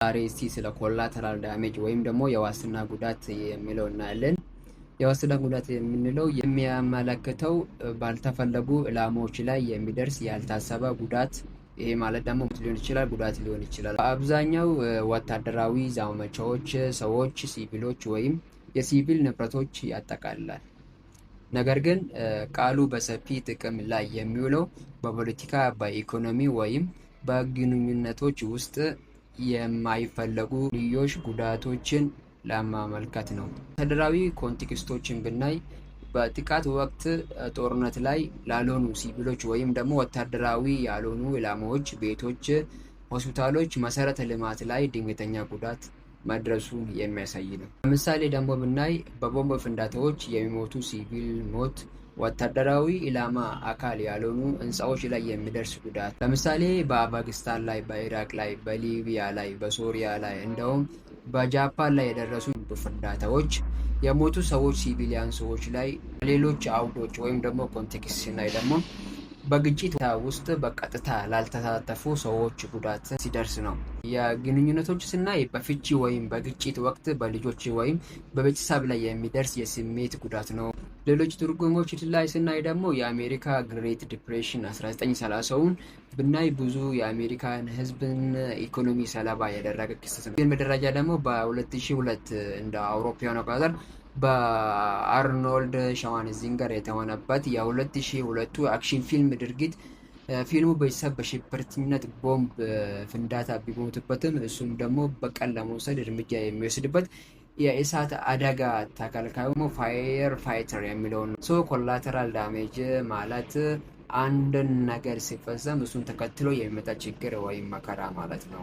ዛሬ እስቲ ስለ ኮላተራል ዳሜጅ ወይም ደግሞ የዋስትና ጉዳት የሚለው እናያለን። የዋስትና ጉዳት የምንለው የሚያመለክተው ባልተፈለጉ ኢላማዎች ላይ የሚደርስ ያልታሰበ ጉዳት። ይሄ ማለት ደግሞ ሊሆን ይችላል፣ ጉዳት ሊሆን ይችላል። በአብዛኛው ወታደራዊ ዘመቻዎች ሰዎች፣ ሲቪሎች ወይም የሲቪል ንብረቶች ያጠቃልላል። ነገር ግን ቃሉ በሰፊ ጥቅም ላይ የሚውለው በፖለቲካ፣ በኢኮኖሚ ወይም በግንኙነቶች ውስጥ የማይፈለጉ ልዮሽ ጉዳቶችን ለማመልከት ነው። ወታደራዊ ኮንቴክስቶችን ብናይ በጥቃት ወቅት ጦርነት ላይ ላልሆኑ ሲቪሎች ወይም ደግሞ ወታደራዊ ያልሆኑ ኢላማዎች፣ ቤቶች፣ ሆስፒታሎች፣ መሰረተ ልማት ላይ ድንገተኛ ጉዳት መድረሱን የሚያሳይ ነው። ለምሳሌ ደግሞ ብናይ በቦምብ ፍንዳታዎች የሚሞቱ ሲቪል ሞት፣ ወታደራዊ ኢላማ አካል ያልሆኑ ህንፃዎች ላይ የሚደርስ ጉዳት፣ ለምሳሌ በአፍጋኒስታን ላይ፣ በኢራቅ ላይ፣ በሊቢያ ላይ፣ በሶሪያ ላይ እንደውም በጃፓን ላይ የደረሱ ፍንዳታዎች የሞቱ ሰዎች ሲቪሊያን ሰዎች ላይ፣ ሌሎች አውዶች ወይም ደግሞ ኮንቴክስት ላይ ደግሞ በግጭት ውስጥ በቀጥታ ላልተሳተፉ ሰዎች ጉዳት ሲደርስ ነው። የግንኙነቶች ስናይ በፍቺ ወይም በግጭት ወቅት በልጆች ወይም በቤተሰብ ላይ የሚደርስ የስሜት ጉዳት ነው። ሌሎች ትርጉሞች ላይ ስናይ ደግሞ የአሜሪካ ግሬት ዲፕሬሽን 1930ውን ብናይ ብዙ የአሜሪካን ህዝብን ኢኮኖሚ ሰለባ ያደረገ ክስተት ነው። ግን በደረጃ ደግሞ በ2002 እንደ አውሮፓውያን አቆጣጠር በአርኖልድ ሸዋርዜነገር የተሆነበት የ2002ቱ አክሽን ፊልም ድርጊት። ፊልሙ ቤተሰብ በሽብርተኝነት ቦምብ ፍንዳታ ቢሞትበትም እሱም ደግሞ በቀል ለመውሰድ እርምጃ የሚወስድበት የእሳት አደጋ ተከላካዩ ፋየር ፋይተር የሚለውን ነው። ኮላተራል ዳሜጅ ማለት አንድን ነገር ሲፈጸም እሱን ተከትሎ የሚመጣ ችግር ወይም መከራ ማለት ነው።